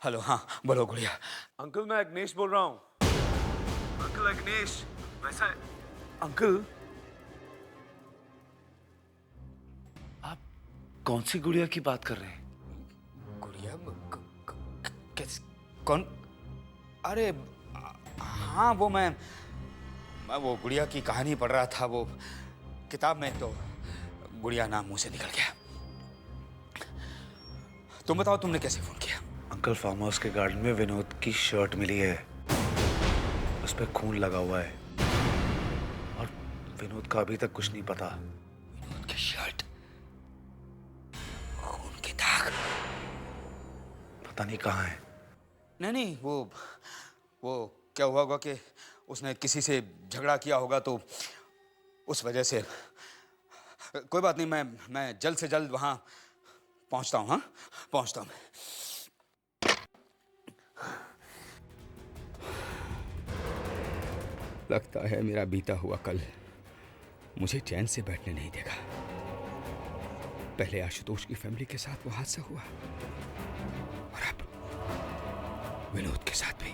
Hello, हाँ बोलो गुड़िया। अंकल मैं अग्नेश बोल रहा हूँ। अंकल अग्नेश, वैसा अंकल आप कौन सी गुड़िया की बात कर रहे हैं? गुड़िया किस कौन? अरे हाँ, वो मैं वो गुड़िया की कहानी पढ़ रहा था वो किताब में, तो गुड़िया नाम मुंह से निकल गया। तुम बताओ तुमने कैसे फोन किया? अंकल फार्म हाउस के गार्डन में विनोद की शर्ट मिली है, उस पर खून लगा हुआ है और विनोद का अभी तक कुछ नहीं पता। विनोद की शर्ट, खून के दाग। पता नहीं कहाँ है। नहीं नहीं, वो क्या हुआ होगा कि उसने किसी से झगड़ा किया होगा, तो उस वजह से। कोई बात नहीं, मैं जल्द से जल्द वहां पहुंचता हूं। हाँ, पहुंचता हूं। लगता है मेरा बीता हुआ कल मुझे चैन से बैठने नहीं देगा। पहले आशुतोष की फैमिली के साथ वो हादसा हुआ, और अब विनोद के साथ भी।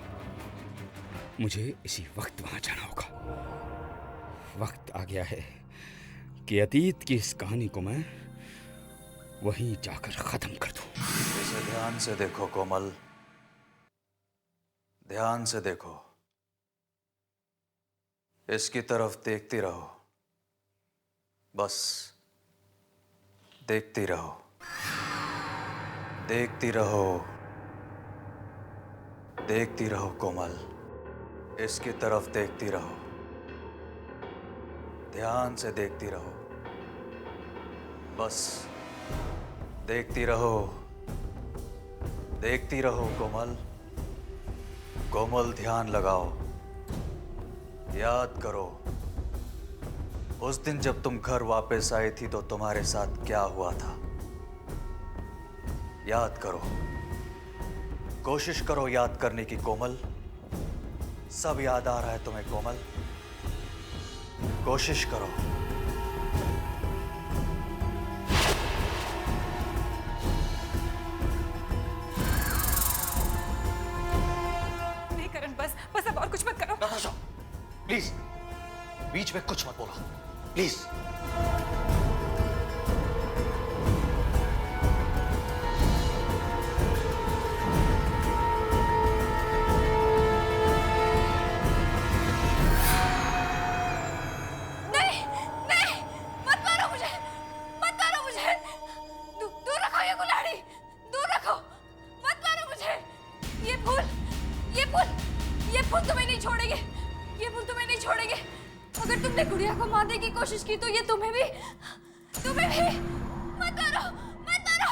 मुझे इसी वक्त वहां जाना होगा। वक्त आ गया है कि अतीत की इस कहानी को मैं वहीं जाकर खत्म कर दूं। इसे ध्यान से देखो कोमल, ध्यान से देखो। इसकी तरफ देखती रहो, बस देखती रहो, देखती रहो, देखती रहो कोमल। इसकी तरफ देखती रहो, ध्यान से देखती रहो, बस देखती रहो, देखती रहो कोमल। कोमल ध्यान लगाओ, याद करो उस दिन जब तुम घर वापस आई थी तो तुम्हारे साथ क्या हुआ था। याद करो, कोशिश करो याद करने की कोमल। सब याद आ रहा है तुम्हें कोमल, कोशिश करो। नहीं करण, बस अब और कुछ मत करो। नताशा, प्लीज बीच में कुछ मत बोलो, प्लीज। नहीं नहीं, मत मारो मुझे, मत मारो मुझे। दूर रखो ये कुल्हाड़ी, दूर रखो, मत मारो मुझे। ये फूल, ये फूल, ये फूल तुम्हें नहीं छोड़ेंगे, ये फूल तुम्हें नहीं छोड़ेंगे। अगर तुमने गुड़िया को मारने की कोशिश की तो ये तुम्हें भी। मत मारो, मत मारो।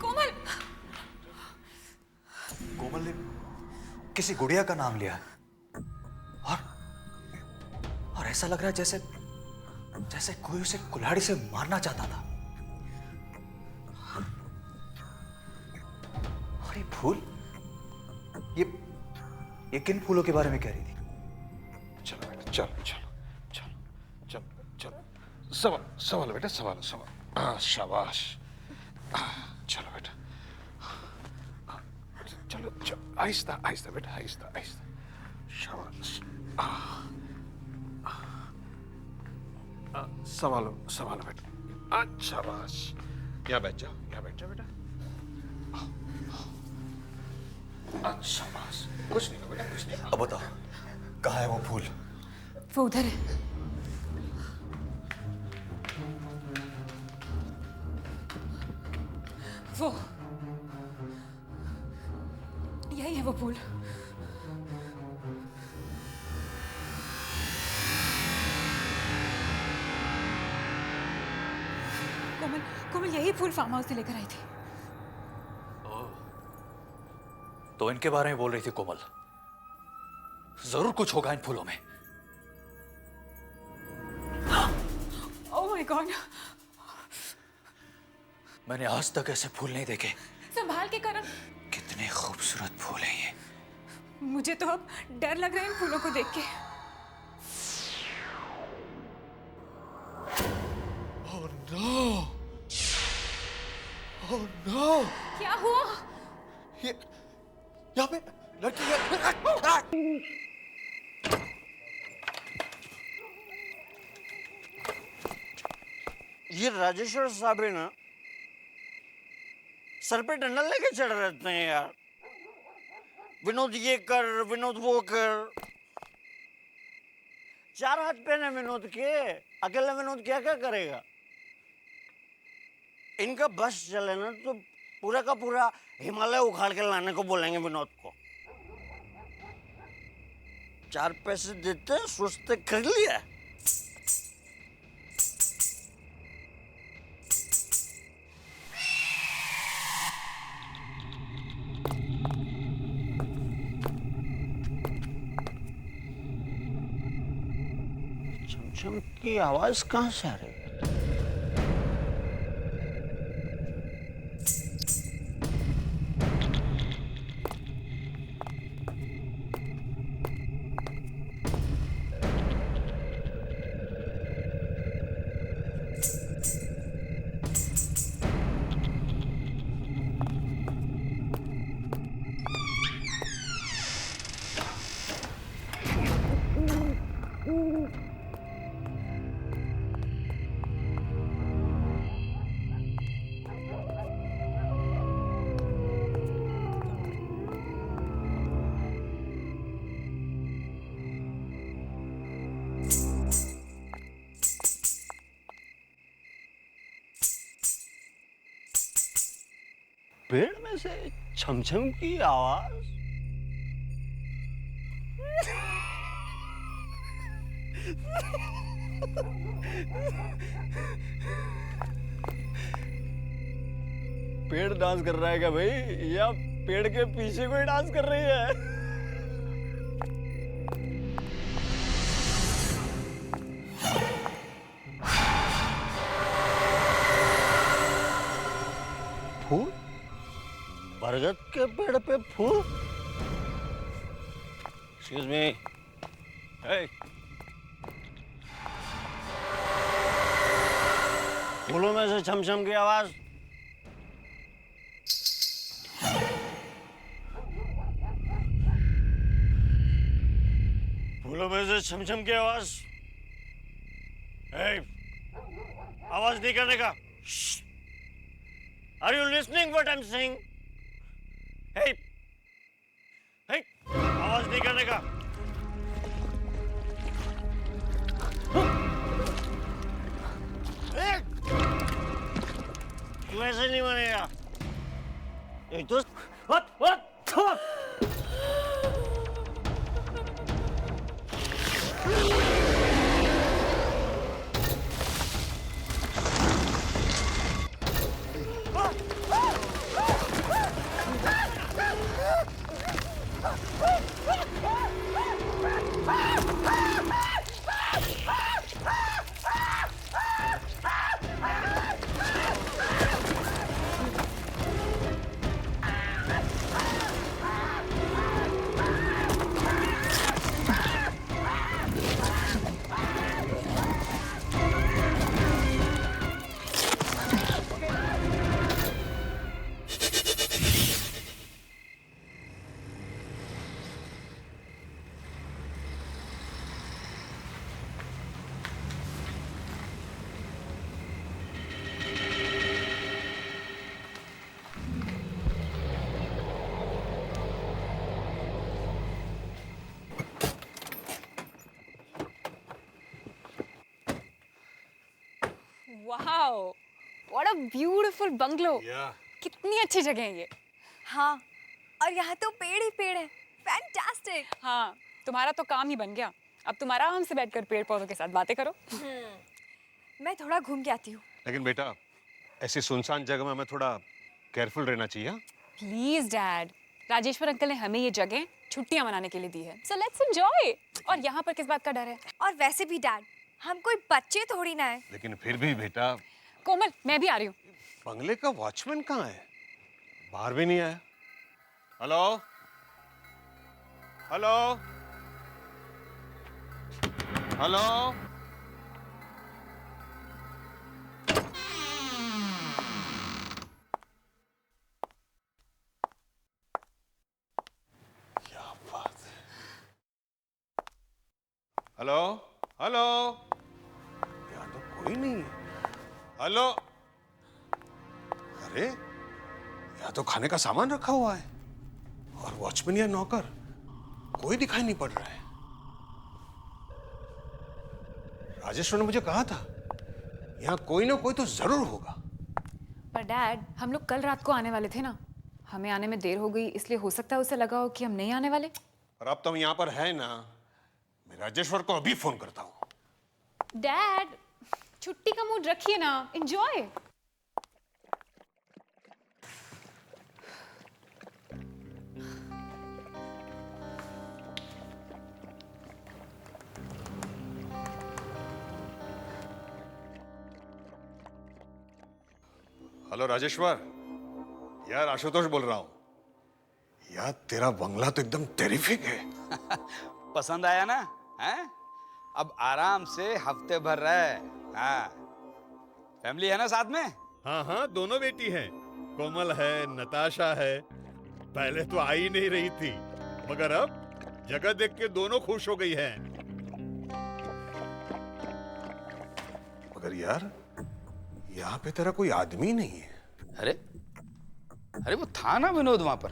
कोमल, कोमल ने किसी गुड़िया का नाम लिया और ऐसा लग रहा है जैसे जैसे कोई उसे कुल्हाड़ी से मारना चाहता था। और ये फूल, ये किन फूलों के बारे में कह रही थी? चलो बेटा, चलो चलो चलो चलो चलो, सवाल बेटा, सवाल। शाबाश। चलो बेटा, चलो चलो, आहिस्ता आहिस्ता बेटा, आहिस्ता आहिस्ता। शाबाश। संभालो बेटा। शाबाश। यहाँ बैठ जाओ, यहाँ बैठ जाओ बेटा। शाबाश। कुछ नहीं बेटा, कुछ नहीं। अब बताओ, कहाँ है वो फूल? वो उधर है। वो यही है वो फूल। कोमल यही फूल फार्म हाउस से लेकर आई थी। तो इनके बारे में बोल रही थी कोमल। जरूर कुछ होगा इन फूलों में। ओह माय गॉड, मैंने आज तक ऐसे फूल नहीं देखे। संभाल के करण। कितने खूबसूरत फूल हैं ये। मुझे तो अब डर लग रहा है इन फूलों को देख के। Oh no, oh no. क्या हुआ? ये यहाँ पे लड़की है। ये राजेश्वर साहब है ना, सर पे डंडा लेके चढ़ रहते हैं यार। विनोद ये कर, विनोद वो कर। 4 हाथ पैन है विनोद के, अकेला विनोद क्या क्या करेगा। इनका बस चले ना तो पूरा का पूरा हिमालय उखाड़ के लाने को बोलेंगे विनोद को। 4 पैसे देते सोचते कर लिया। छमछम की आवाज कहां से आ रही है? पेड़ में से छमछम की आवाज। पेड़ डांस कर रहा है क्या भाई, या पेड़ के पीछे कोई डांस कर रही है? फूल? बरगद के पेड़ पे फूल? Excuse me. Hey. फूलों में से छमछम की आवाज। फूलों में से छमछम की आवाज। Hey. आवाज नहीं करने का। Shh. Are you listening what I'm saying? Hey, hey, आवाज नहीं करने का। Hey, तू ऐसे नहीं मानेगा। एक तो what? Wow, what a beautiful bungalow. कितनी अच्छी जगह है ये। हाँ, और यहाँ तो पेड़ ही पेड़ है। फैंटास्टिक। हाँ, तुम्हारा तो काम ही बन गया। अब तुम आराम से बैठकर पेड़ पौधों के साथ बातें करो। मैं थोड़ा घूम के आती हूँ। लेकिन बेटा, ऐसी सुनसान जगह में हमें थोड़ा केयरफुल रहना चाहिए। प्लीज डैड, राजेश्वर अंकल ने हमें ये जगह छुट्टियां मनाने के लिए दी है, सो लेट्स एंजॉय। और यहाँ पर किस बात का डर है? और वैसे भी डैड, हम कोई बच्चे थोड़ी ना है। लेकिन फिर भी बेटा। कोमल, मैं भी आ रही हूँ। बंगले का वॉचमैन कहाँ है? बाहर भी नहीं आया। Hello hello hello. Hello hello, यहाँ तो कोई नहीं है। हेलो, अरे यहाँ तो खाने का सामान रखा हुआ है और वॉचमैन या नौकर कोई दिखाई नहीं पड़ रहा है। राजेश्वर ने मुझे कहा था यहाँ कोई ना कोई तो जरूर होगा। पर डैड, हम लोग कल रात को आने वाले थे ना, हमें आने में देर हो गई, इसलिए हो सकता है उसे लगा हो कि हम नहीं आने वाले। और अब तुम यहाँ पर है ना, मैं राजेश्वर को अभी फोन करता हूँ। डैड, छुट्टी का मूड रखिए ना, एंजॉय। हेलो राजेश्वर, यार आशुतोष बोल रहा हूँ। यार तेरा बंगला तो एकदम टेरिफिक है। पसंद आया ना? हैं? अब आराम से हफ्ते भर रहे। हाँ, फैमिली है ना साथ में? हाँ हाँ, दोनों बेटी हैं। कोमल है, नताशा है। पहले तो आ ही नहीं रही थी, मगर अब जगह देख के दोनों खुश हो गई हैं। मगर यार यहाँ पे तेरा कोई आदमी नहीं है। अरे अरे, वो था ना विनोद वहां पर,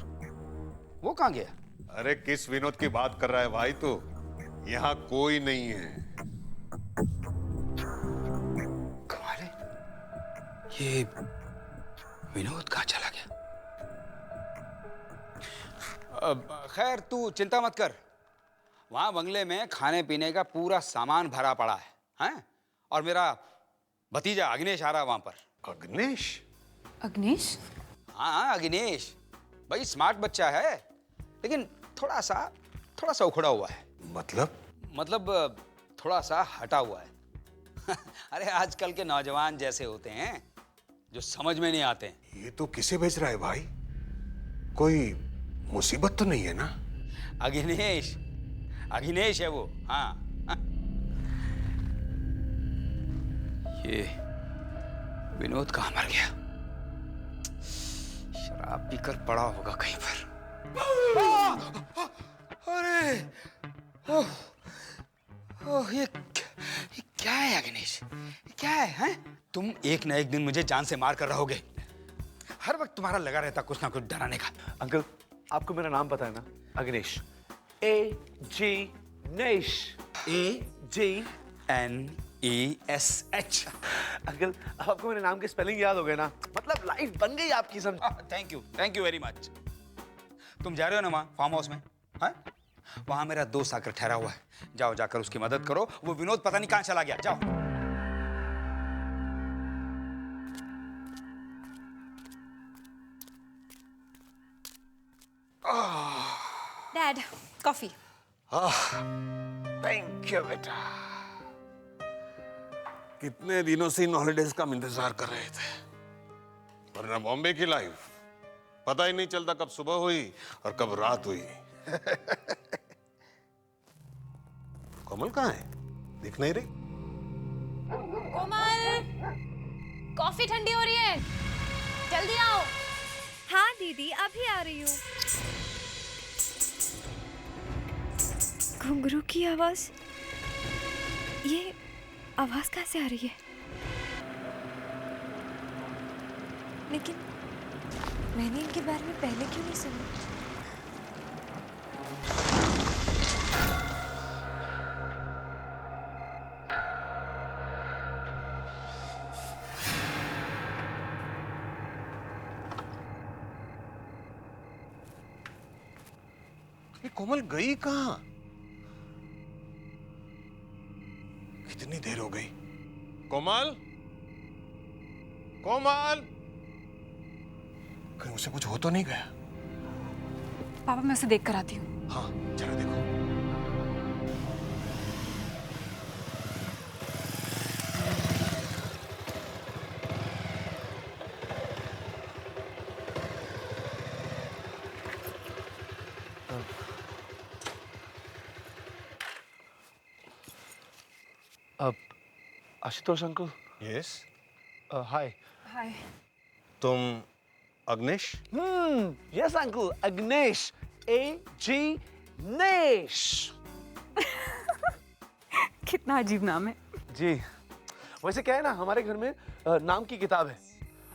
वो कहाँ गया? अरे किस विनोद की बात कर रहा है भाई तू? यहाँ कोई नहीं है। कमाल है, ये विनोद कहाँ चला गया? खैर तू चिंता मत कर, वहां बंगले में खाने पीने का पूरा सामान भरा पड़ा है, हैं? और मेरा भतीजा अग्नेश आ रहा है वहां पर। अग्नेश? अग्नेश? हाँ अग्नेश, भाई स्मार्ट बच्चा है, लेकिन थोड़ा सा उखड़ा हुआ है। मतलब थोड़ा सा हटा हुआ है। अरे आजकल के नौजवान जैसे होते हैं जो समझ में नहीं आते हैं। ये तो किसे भेज रहा है भाई? कोई मुसीबत तो नहीं है ना? अग्नेश है वो। हाँ, ये विनोद कहाँ मर गया? शराब पीकर पड़ा होगा कहीं पर। अरे ये क्या है अग्नेश? क्या है, हैं? तुम एक ना एक दिन मुझे जान से मार कर रहोगे। हर वक्त तुम्हारा लगा रहता कुछ ना कुछ डराने का। अंकल, आपको मेरा नाम पता है ना? अग्नेश। AG नेश। AGNESH। अंकल, आपको मेरे नाम के स्पेलिंग याद हो गए ना? मतलब लाइफ बन गई आपकी, समझ। Thank you very much. तुम जा रहे हो ना वहाँ फार्म हाउस में? हाँ, वहां मेरा दोस्त आकर ठहरा हुआ है, जाओ जाकर उसकी मदद करो। वो विनोद पता नहीं कहाँ चला गया, जाओ। Dad, coffee. थैंक यू बेटा। कितने दिनों से इन हॉलिडेज का हम इंतजार कर रहे थे, वरना बॉम्बे की लाइफ पता ही नहीं चलता कब सुबह हुई और कब रात हुई। कोमल कहाँ है? दिख नहीं रही। कोमल, कॉफी ठंडी हो रही है, जल्दी आओ। हाँ दीदी, अभी आ रही हूँ। घुंघरू की आवाज, ये आवाज कहाँ से आ रही है? लेकिन मैंने इनके बारे में पहले क्यों नहीं सुना? ये कोमल गई कहाँ? कितनी देर हो गई? कोमल, कोमल, कहीं उसे कुछ हो तो नहीं गया? पापा, मैं उसे देख कर आती हूँ। हाँ, जरा देखो। आशुतोष अंकल। यस, हाय। हाय। तुम अग्नेश? Yes uncle, अग्नेश। AG नेश। कितना अजीब नाम है। जी, वैसे क्या है ना, हमारे घर में नाम की किताब है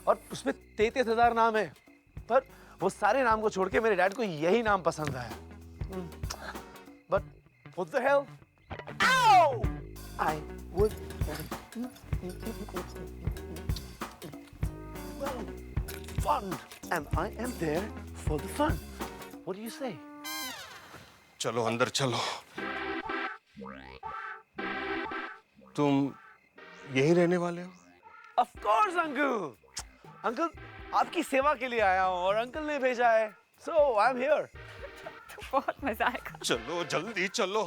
और उसमें 33,000 नाम है, पर वो सारे नाम को छोड़ के मेरे डैड को यही नाम पसंद आया। But what the hell? Ow! I would well, fun, and I am there for the fun. What do you say? चलो अंदर चलो। तुम यहीं रहने वाले हो? Of course, uncle. अंकल, आपकी सेवा के लिए आया हूँ और अंकल ने भेजा है, so I'm here. बहुत मजा आएगा। चलो जल्दी चलो।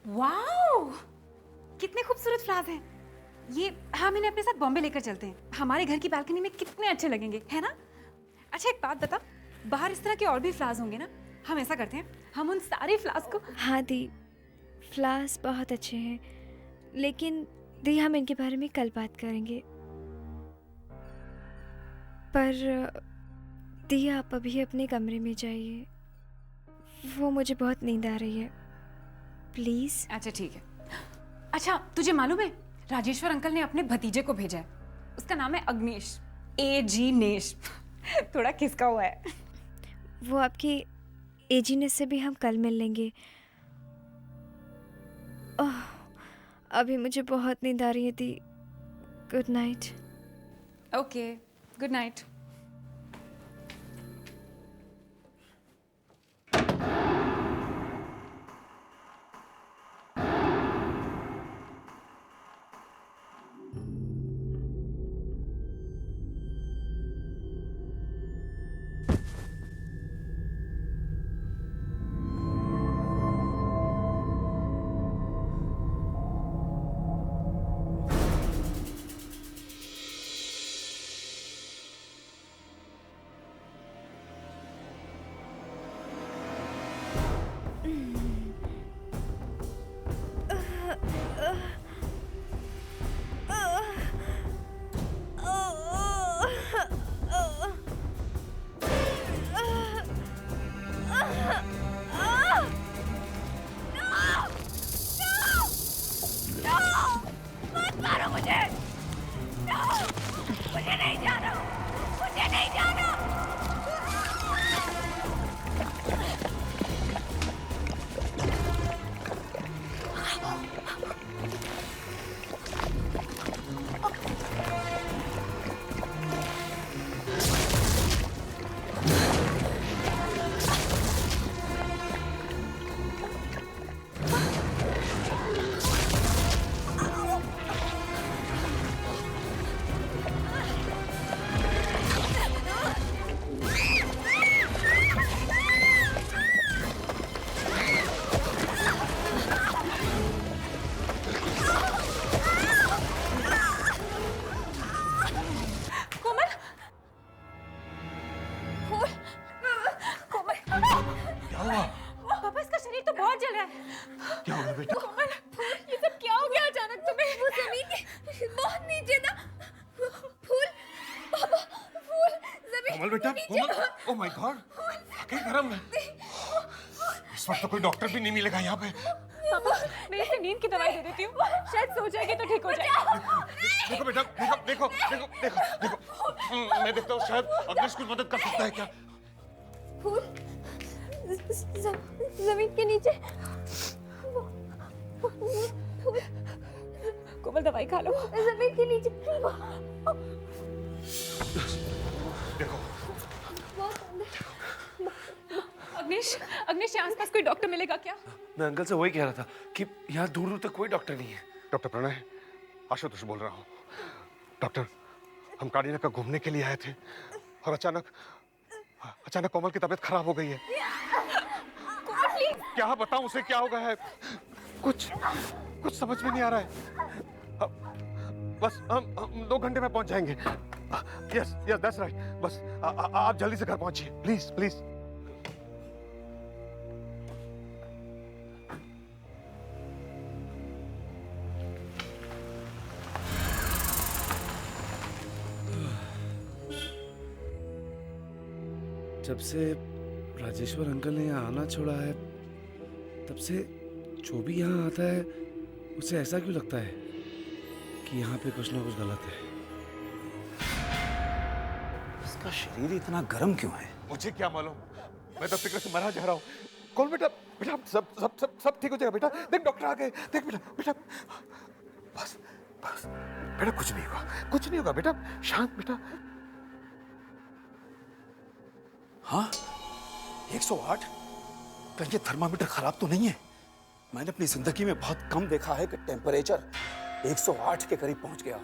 वाओ, कितने खूबसूरत फ्लावर्स हैं। ये हम इन्हें अपने साथ बॉम्बे लेकर चलते हैं। हमारे घर की बालकनी में कितने अच्छे लगेंगे, है ना? अच्छा एक बात बता, बाहर इस तरह के और भी फ्लावर्स होंगे ना? हम ऐसा करते हैं, हम उन सारे फ्लावर्स को। हाँ दी, फ्लावर्स बहुत अच्छे हैं, लेकिन दी हम इनके बारे में कल बात करेंगे। पर दी आप अभी अपने कमरे में जाइए, वो मुझे बहुत नींद आ रही है, प्लीज। अच्छा ठीक है। अच्छा तुझे मालूम है, राजेश्वर अंकल ने अपने भतीजे को भेजा है, उसका नाम है अग्नेश, AG नेश। थोड़ा खिसका हुआ है। वो आपकी एजीनेस से भी हम कल मिल लेंगे। ओह, अभी मुझे बहुत नींद आ रही है दी। Good night. Okay, good night. Komal बेटा, कोमल, ओह माय गॉड, क्या गरम है। इस वक्त तो कोई डॉक्टर भी नहीं मिलेगा यहाँ पे। पापा, मैं इसे नींद की दवाई दे देती हूँ, शायद सो जाएगी तो ठीक हो जाएगा। देखो बेटा, देखो, मैं देखता हूँ शायद अग्नेश कुछ मदद कर सकता है क्या। फूल, जमीन के नीचे। कोमल दवाई खा लो। जमीन के नीचे। देखो। अग्नेश यहाँ आसपास कोई डॉक्टर मिलेगा क्या? मैं अंकल से वही कह रहा था कि यहाँ दूर दूर तक कोई डॉक्टर नहीं है। डॉक्टर प्रणय, आशुतोष बोल रहा हूँ। डॉक्टर, हम कारीना का घूमने के लिए आए थे और अचानक कोमल की तबीयत खराब हो गई है। क्या बताऊं उसे, क्या हो गया है, कुछ समझ में नहीं आ रहा है। बस हम 2 घंटे में पहुंच जाएंगे। Yes that's right. बस आप जल्दी से घर पहुंचिए प्लीज प्लीज। जब से राजेश्वर अंकल ने यहाँ आना छोड़ा है तब से जो भी यहाँ आता है उसे ऐसा क्यों लगता है कि यहाँ पे कुछ ना कुछ गलत है। इसका शरीर इतना गर्म क्यों है? मुझे क्या मालूम, मैं तो फिक्र से मरा जा रहा हूँ। कौन बेटा, बेटा सब सब सब सब ठीक हो जाएगा बेटा। देख डॉक्टर आ गए, देख बेटा, बेटा बस बस बेटा, कुछ नहीं होगा, कुछ नहीं होगा बेटा, शांत बेटा। हाँ 108? कहीं ये थर्मामीटर खराब तो नहीं है? मैंने अपनी जिंदगी में बहुत कम देखा है कि टेम्परेचर 108 के करीब पहुंच गया हो।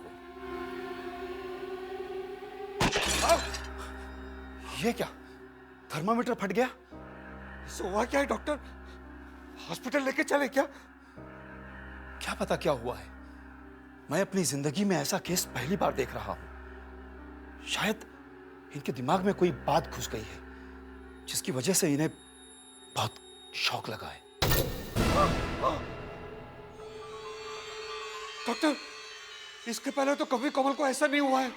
ये क्या, थर्मामीटर फट गया? हुआ क्या है डॉक्टर? हॉस्पिटल लेके चले क्या? क्या पता क्या हुआ है। मैं अपनी जिंदगी में ऐसा केस पहली बार देख रहा हूं। शायद इनके दिमाग में कोई बात घुस गई है जिसकी वजह से इन्हें बहुत शौक लगा है। डॉक्टर, इसके पहले तो कभी कमल को ऐसा नहीं हुआ है।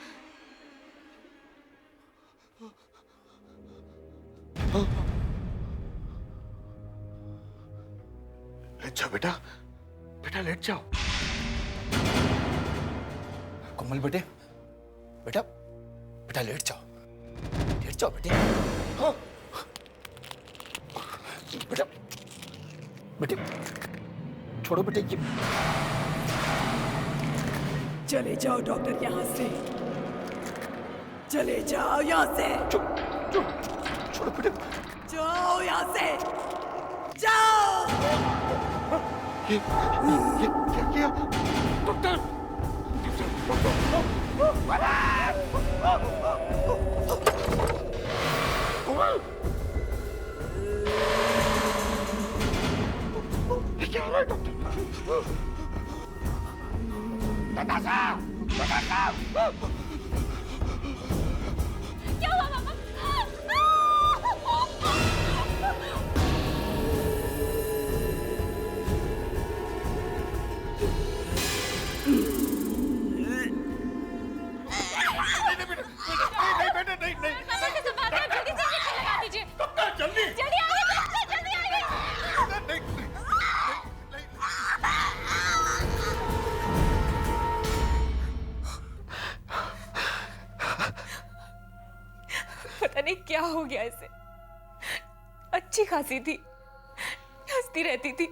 लेट जाओ बेटा, बेटा लेट जाओ। कोमल बेटे, बेटा बेटा लेट जाओ, लेट जाओ बेटे। हाँ। बेटा बेटे छोड़ो बेटे ये। चले जाओ डॉक्टर यहाँ से, चले जाओ यहाँ से, छोड़ो बेटे, जाओ यहाँ से, जाओ। ये क्या किया डॉक्टर? कोमल, ये क्या हो रहा है डॉक्टर? नताशा, नताशा! क्या हुआ पापा? पता नहीं क्या हो गया इसे। अच्छी खासी थी, हंसती रहती थी,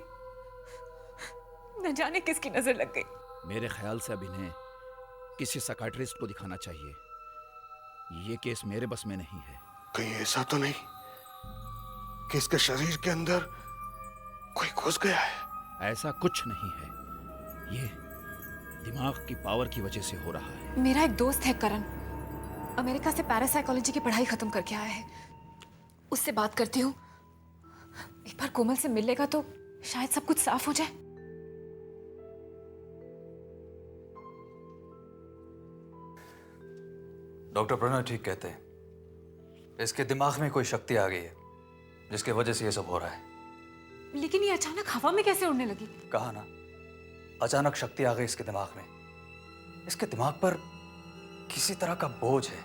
न जाने किसकी नजर लग गई। मेरे ख्याल से अब इन्हें किसी साइकियाट्रिस्ट को दिखाना चाहिए। ये केस मेरे बस में नहीं है। कहीं ऐसा तो नहीं कि इसके शरीर के अंदर कोई घुस गया है? ऐसा कुछ नहीं है, ये दिमाग की पावर की वजह से हो रहा है। मेरा एक दोस्त है करण, अमेरिका से पैरासाइकोलॉजी की पढ़ाई खत्म करके आया है। उससे बात करती हूँ, एक बार कोमल से मिल लेगा तो शायद सब कुछ साफ हो जाए। डॉक्टर प्रणय ठीक कहते हैं, इसके दिमाग में कोई शक्ति आ गई है जिसकी वजह से ये सब हो रहा है। लेकिन ये अचानक हवा में कैसे उड़ने लगी? कहा ना, अचानक शक्ति आ गई इसके दिमाग में। इसके दिमाग पर किसी तरह का बोझ है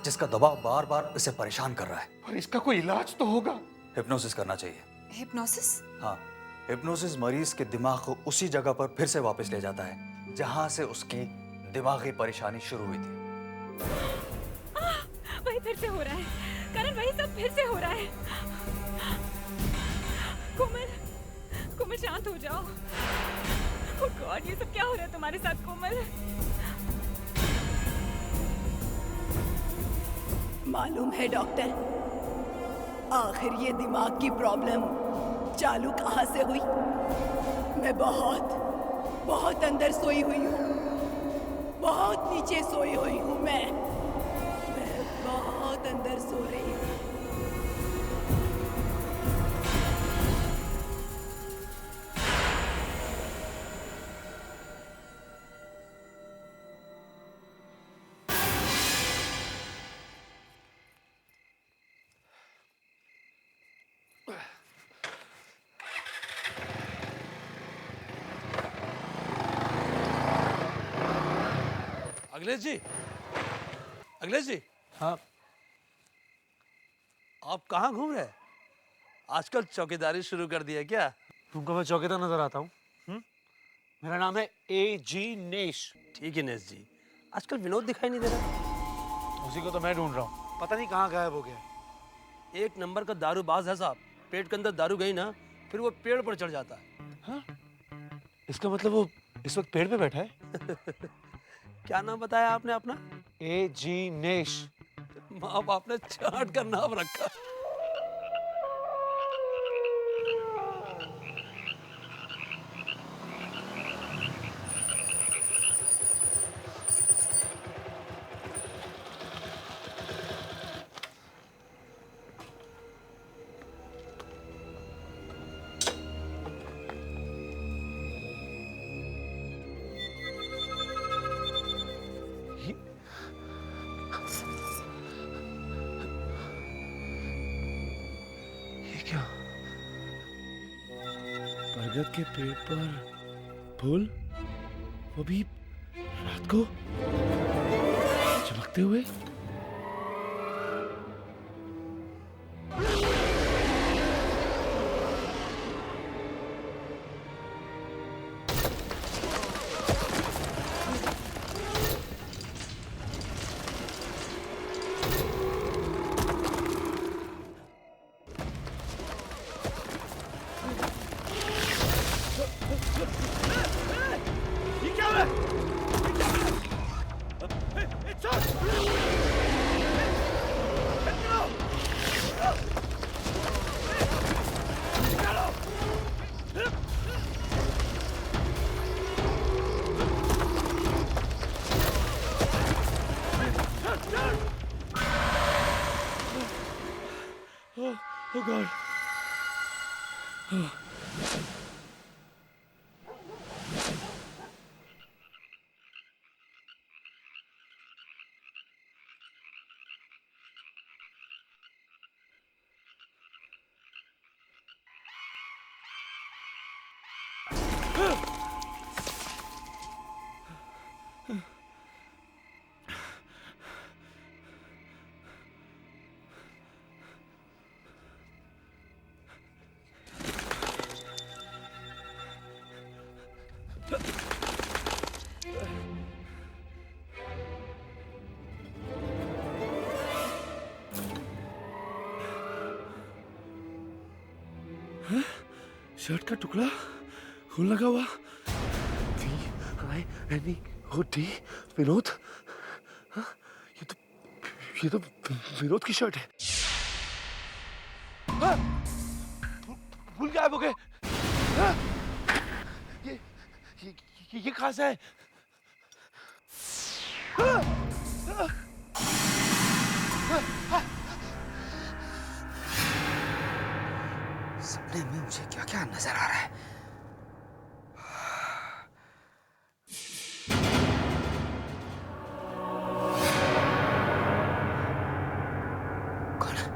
जिसका दबाव बार बार इसे परेशान कर रहा है। पर इसका कोई इलाज तो होगा। हिप्नोसिस करना चाहिए। हिप्नोसिस? हाँ, हिप्नोसिस मरीज के दिमाग को उसी जगह पर फिर से वापस ले जाता है जहां से उसकी दिमागी परेशानी शुरू हुई थी। वही फिर से हो रहा है करण, वही सब फिर से हो रहा है। कोमल, कोमल शांत हो जाओ। ओह गॉड, ये सब क्या हो रहा है तुम्हारे साथ कोमल? मालूम है डॉक्टर, आखिर ये दिमाग की प्रॉब्लम चालू कहाँ से हुई? मैं बहुत बहुत अंदर सोई हुई हूँ, बहुत नीचे सोई हुई हूँ। मैं बहुत अंदर सो रही हूँ। अखिलेश जी, अखिलेश जी। हाँ आप कहाँ घूम रहे हैं? आजकल चौकीदारी शुरू कर दी है क्या? तुमको मैं चौकीदार नजर आता हूँ? मेरा नाम है A.G. नेश। ठीक है नेश जी, आजकल विनोद दिखाई नहीं दे रहा। उसी को तो मैं ढूंढ रहा हूँ, पता नहीं कहाँ गायब हो गया। एक नंबर का दारूबाज है साहब, पेट के अंदर दारू गई ना फिर वो पेड़ पर चढ़ जाता है। हाँ? इसका मतलब वो इस वक्त पेड़ पे बैठा है? क्या नाम बताया आपने अपना? A.G. नेश। माँ बाप ने चाट का नाम रखा। बरगद के पेड़ पर फूल, वो भी रात को चमकते हुए। Oh God. शर्ट का टुकड़ा खून लगा हुआ। डी विनोद, हाँ? ये तो विनोद की शर्ट है। हाँ? भूल गायब हो गए। हाँ? ये कहाँ से है? हाँ? हाँ? हाँ? सपने में मुझे क्या क्या नजर आ रहा है। कौन है?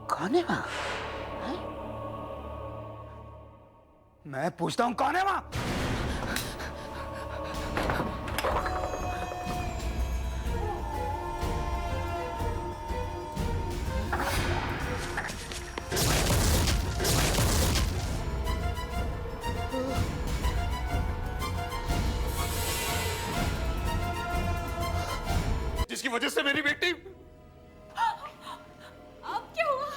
कौन है वहां? मैं पूछता हूं कौन है वहां? जिसकी वजह से मेरी बेटी। अब क्या हुआ?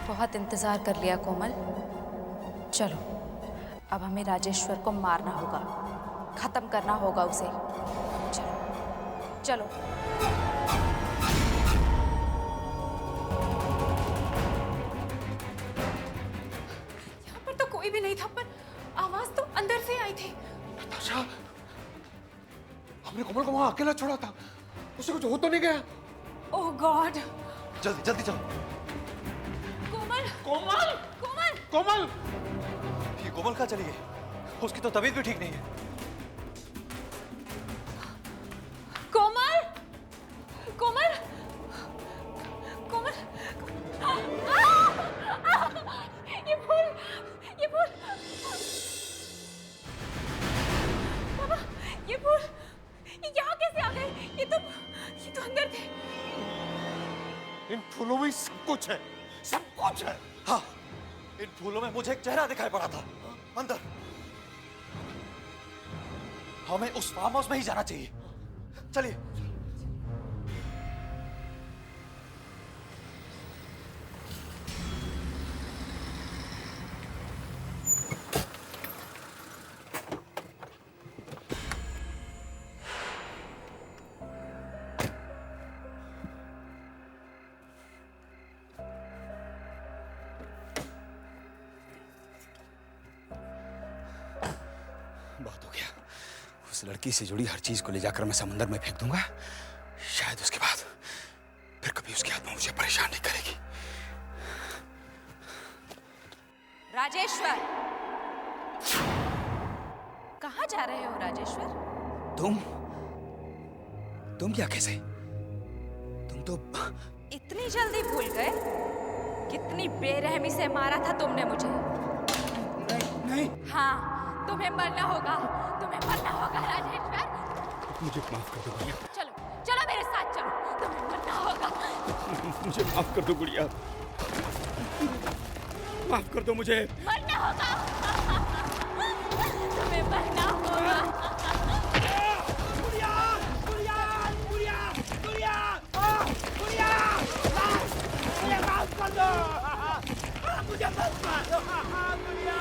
बहुत इंतजार कर लिया कोमल, चलो अब हमें राजेश्वर को मारना होगा, खत्म करना होगा उसे। चलो चलो। यहाँ पर तो कोई भी नहीं था, पर आवाज तो अंदर से आई थी। नताशा, हमने कोमल को वहां अकेला छोड़ा था, उसे कुछ हो तो नहीं गया? ओह गॉड। जल्दी जल्दी चलो। कोमल कोमल कोमल कोमल! ये कोमल कहाँ चली गई? उसकी तो तबीयत भी ठीक नहीं है। कोमल कोमल कोमल। ये फूल बाबा, ये फूल यहाँ कैसे आ गए? ये तो अंदर थे। इन फूलों में सब कुछ है, सब कुछ है। हाँ, इन फूलों में मुझे एक चेहरा दिखाई पड़ा था अंदर। हमें उस फार्म हाउस में ही जाना चाहिए। चलिए। बहुत हो गया। उस लड़की से जुड़ी हर चीज को ले जाकर मैं समंदर में फेंक दूंगा। शायद उसके बाद फिर कभी उसकी आत्मा मुझे परेशान नहीं करेगी। राजेश्वर, कहाँ जा रहे हो राजेश्वर? तुम क्या कैसे? तुम तो इतनी जल्दी भूल गए? कितनी बेरहमी से मारा था तुमने मुझे। नहीं। हाँ, तुम्हें मरना होगा, तुम्हें मरना होगा राजेश्वर। मुझे माफ कर दो गुड़िया। चलो चलो मेरे साथ चलो, तुम्हें मरना होगा। मुझे माफ कर दो गुड़िया, माफ कर दो मुझे। मरना होगा, तुम्हें मरना होगा। गुड़िया, गुड़िया, गुड़िया, गुड़िया, गुड़िया, मुझे माफ कर दो, मुझे माफ कर दो, गुड़िया।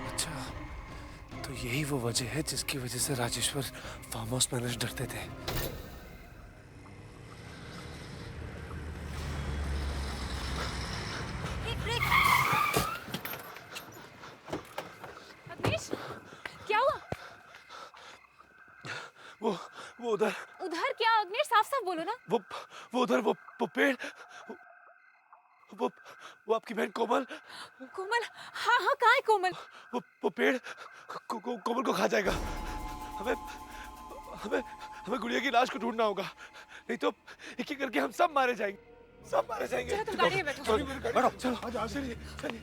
अच्छा, तो यही वो वजह है जिसकी वजह से राजेश्वर फार्म हाउस मैनेजर डरते थे। अग्निश, क्या हुआ? वो उधर उधर क्या? अग्निश साफ साफ बोलो ना। वो उधर वो पेड़, वो आपकी बहन कोमल। कोमल? हाँ हाँ, कहाँ है कोमल? वो पेड़ कोमल को खा जाएगा। हमें हमें हमें गुड़िया की लाश को ढूंढना होगा, नहीं तो एक एक करके हम सब मारे जाएंगे, सब मारे जाएंगे। चलो तुम गाड़ी में बैठो। बैठो, चलो चलिए चलिए।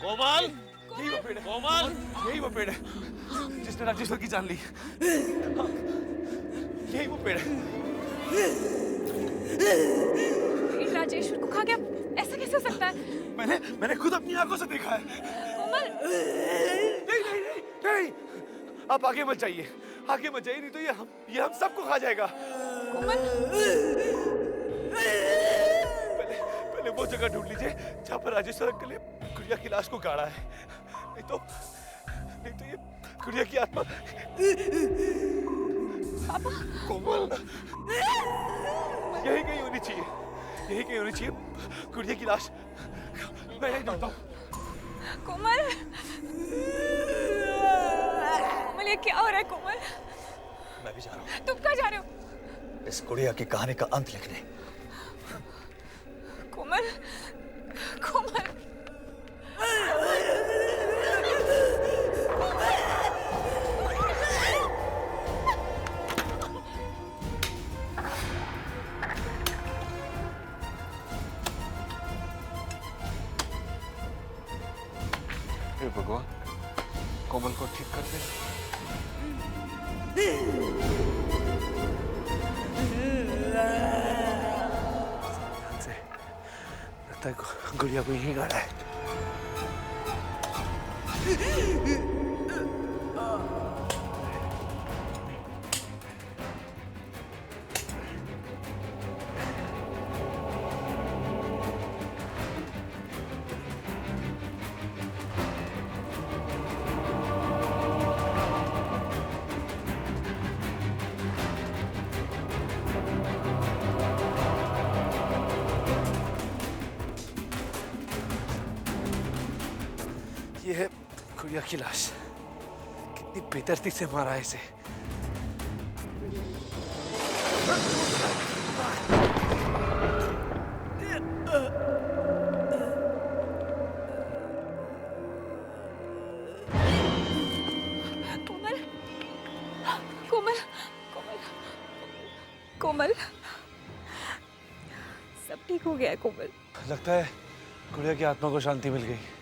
कोमल, यही वो पेड़ है। कोमल, यही वो पेड़ है जिसने राजेश्वर की जान ली। यही वो पेड़ है। राजेश्वर को खा गया, ऐसा कैसे हो सकता है? मैंने खुद अपनी आंखों से देखा है। कोमल! नहीं नहीं नहीं नहीं, आप आगे मत जाइए, आगे मत जाइए, नहीं तो ये हम सबको खा जाएगा। कोमल! पहले वो जगह ढूंढ लीजिए जहाँ पर राजेश्वर अंकल ने गुड़िया की लाश को गाड़ा है, नहीं तो ये गुड़िया की आत्मा। पापा! कोमल, यही कहीं होनी चाहिए, यही कहीं होनी चाहिए गुड़िया की लाश। मैं यही ढूंढता हूँ। कोमल! कोमल, ये क्या हो रहा है कोमल? मैं भी जा रहा हूँ। तुम कहाँ जा रहे हो? इस गुड़िया की कहानी का अंत लिखने। कोमल, कोमल, हे भगवान, कोमल को ठीक कर दे। लगता है गुड़िया को यहीं गाड़ा है। ये है गुड़िया की लाश। कितनी बेदर्दी से मारा है इसे। कोमल, कोमल, कोमल, कोमल, सब ठीक हो गया है कोमल। लगता है गुड़िया की आत्मा को शांति मिल गई।